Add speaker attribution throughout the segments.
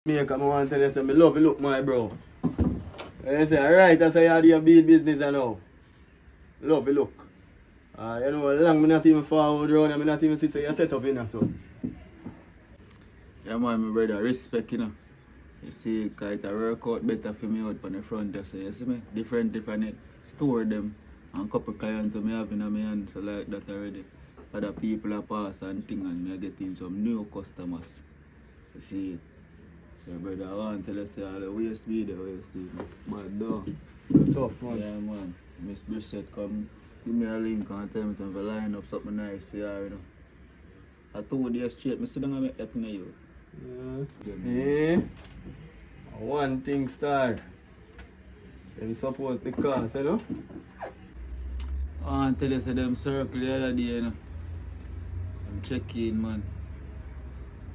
Speaker 1: Me come on tell you say me love you look my bro. I say alright, that's how you do your big business and now. Love you look. You know long me not even forward round and me not even see say you set up in there so.
Speaker 2: Yeah man, my brother, respect, you know. You see, cause it work out better for me out on the front there, so you see me? Different store them and couple clients me have in my hand, so like that already. Other people are pass and thing and me are getting some new customers. You see it? So brother, I want to tell you say all the waste video you see me. But no.
Speaker 1: Tough man.
Speaker 2: Yeah man. Miss Butcha come give me a link and tell me to line up something nice here, you know. I 2 days straight, I sit down and make that in you.
Speaker 1: Yeah. One thing start. Let me support the cause, you know?
Speaker 2: I want to tell you say them circle the other day, you know. I'm checking man.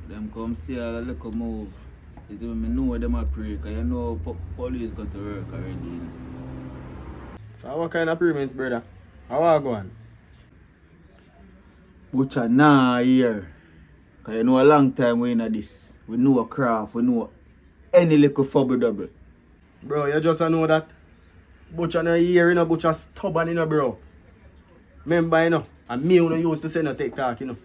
Speaker 2: Them come see all the little move. It's when I know them a pray, because you know police got to work already. You know.
Speaker 1: So what kind of payments, brother? How are you going?
Speaker 2: Butcha nah here. Because you know a long time we in this. We know a craft, we know any little fubble double.
Speaker 1: Bro, you just know that. Butcha no here, you know, Butcha stubborn, you know, bro. Remember, you know, and me who used to say no TikTok, you know.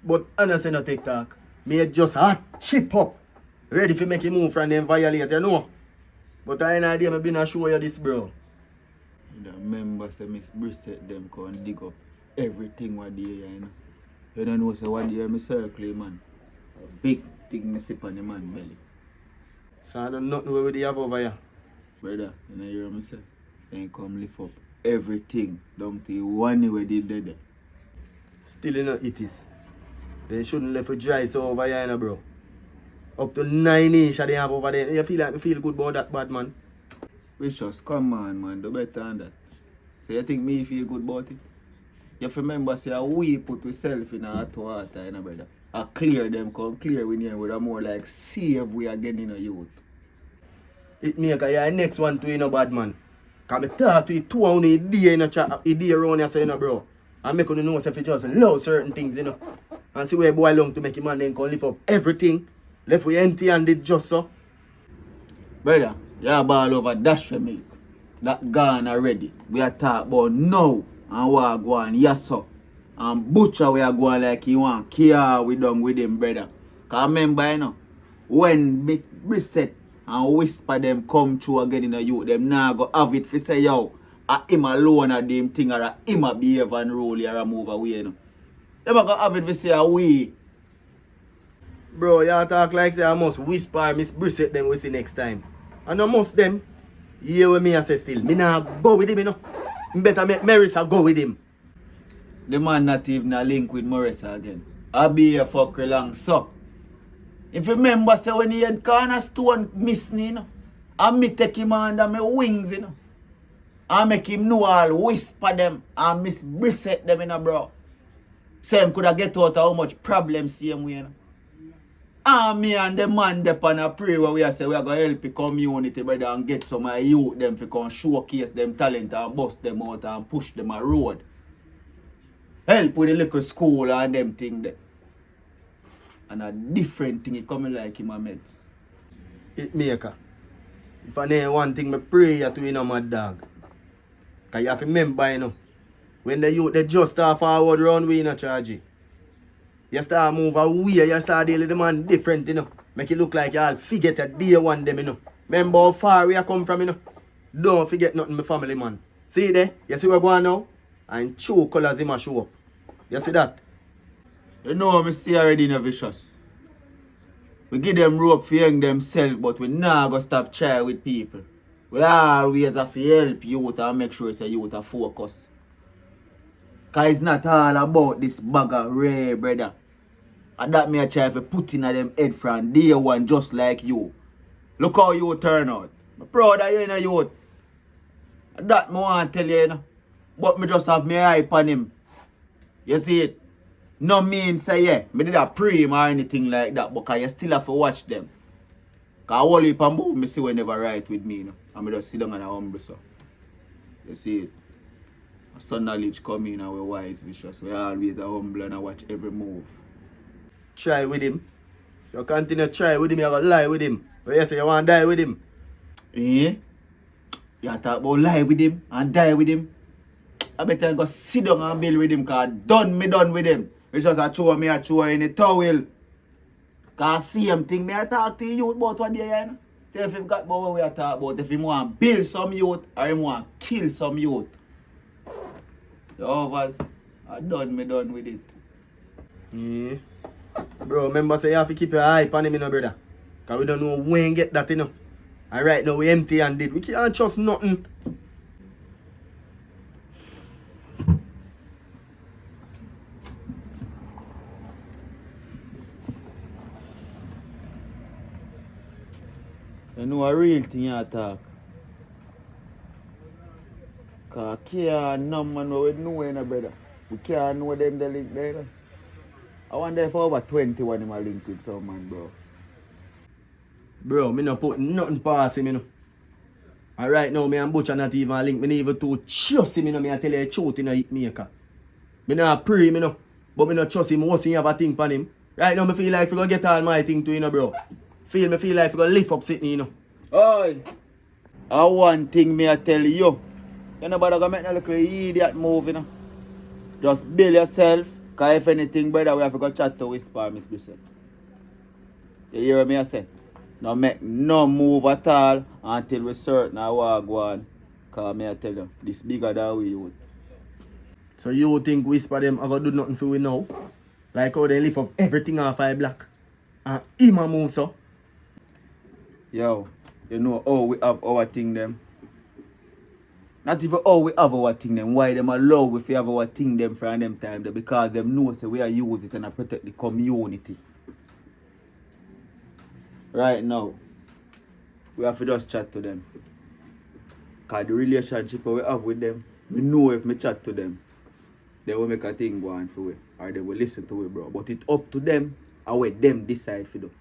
Speaker 1: But I don't say no TikTok. Me just hot chip up. Ready to make a move from them violate, you know. But I ain't idea me been a show you this, bro.
Speaker 2: You remember say Miss Brisset them come dig up everything what day, you know. You don't know say what day me circle, man. A big thing me sip on the man belly.
Speaker 1: So I don't know nothing where they have over here.
Speaker 2: Brother, you know hear me say? Then come lift up everything down to one where they did there.
Speaker 1: Still you know it is. They shouldn't let it dry so over here, you know, bro. Up to 9 inch they have over there. You feel like me feel good about that bad man.
Speaker 2: Vicious, come on man, do better than that. So you think me feel good about it? You have to remember say we put ourselves in a hot water, you know, brother. I clear them, come clear we here with a more like save we are getting a youth.
Speaker 1: It make a next one to you know bad man. Cause me talk to you 2 hours a day in a chat, a day around here, so you know, bro. And make you know if you just love certain things, you know. And see where boy long to make him man then can lift up everything. Left we empty handed just so.
Speaker 2: Brother, you ball over dash for milk. That gone already. We are talk about now and we are going yes sir. And Butcha we are going like he want care we done with him, brother. Cause remember, you know, when Brisset and Whisper them come through again in the youth, them now go have it for say yo, a him alone a them thing or a him a behave and roll here and move away, you know. Them a go have it for say we.
Speaker 1: Bro, you talk like say I must whisper Miss Brisset them we see next time. And I must them. Hear what me I say still. Me nah go with him, you know. Me better make Marissa go with him.
Speaker 2: The man not even a link with Marissa again. I be a fuck long so. If you remember say when he had cornerstone miss me, you know, and me take him under my wings, you know. And make him know all whisper them and Miss Brisset them, you know, bro. Same could have get out of how much problems same way, you know. And me and the man dep on a pray where we say we are going to help the community, brother, and get some of youth them to come showcase them talent and bust them out and push them a road. Help with the little school and them thing there. And a different thing, it coming like him a meds.
Speaker 1: It maker. If I name one thing, me pray you to you know my dog. Cause you have to remember, you know, when the youth they just start forward round we in a charge. You start move away, you start dealing with the man different, you know. Make it look like you all forget a day one them, you know. Remember how far we come from, you know. Don't forget nothing, my family, man. See there? You see where going now? And true colors him a show up. You see that?
Speaker 2: You know me stay already in a vicious. We give them rope for hang themselves, but we not gonna stop trying with people. We always have to help youth and make sure it's a youth are focus. Cause it's not all about this bag of rare, brother. And that me a try to put in a them head from day one just like you. Look how you turn out. I'm proud of you in a youth. And that me want to tell you, you know. But me just have my eye on him. You see it? No mean say yeah, me did a pray him or anything like that, but you still have to watch them. Cause all heap and move me see we never right with me, you know. And me just sit down and humble so. You see it? Some knowledge come in and we wise vicious. We always are humble and I watch every move.
Speaker 1: Try with him. If you continue to try with him, you're going to lie with him. But you say you want to die with him.
Speaker 2: Eh? You talk about lie with him and die with him. I better go sit down and build with him, cause done with him. It's just a chew in the towel. Cause same thing me I talk to you about one day, you know? Say if you got about what we are talking about, if you want to build some youth or you want to kill some youth. The others are done with it.
Speaker 1: Yeah. Bro, remember say you have to keep your eye on him, you know, brother. Cause we don't know when get that, you know. And right now we empty handed. We can't trust nothing.
Speaker 2: You know a real thing you talk. Cause can't no man we know, you know, brother. We can't know them the link there. You know? I wonder if over 21 him a link with some man, bro.
Speaker 1: Bro, me not put nothing past him, you know. And right now, me and Butcha not even link. Me not even to trust him, you know. Me I tell you the truth, you know, hit maker. Me not pray, you know. But me not trust him. Once he have a thing on him. Right now, me feel like we gonna get all my thing to, you know, bro. Me feel like we gonna lift up Sydney, you know.
Speaker 2: Oi! And one thing me I tell you. You know, brother, gonna make a little idiot move, you know. Just build yourself. Cause if anything, brother, we have to go chat to Whisper, Miss Bissett. You hear me I say? No make no move at all until we certain how we go on. Cause me I tell you, this bigger than we youth.
Speaker 1: So you think Whisper them are gonna do nothing for we now? Like how they lift up everything off I black. And him a move so.
Speaker 2: Yo, you know how we have our thing them. Not even how we have our thing them. Why them allow we fi have our thing them from them time there? Because them know say we are use it and I protect the community. Right now, we have to just chat to them. Cause the relationship we have with them, we know if we chat to them, they will make a thing go on for we. Or they will listen to we, bro. But it's up to them and what them decide for do.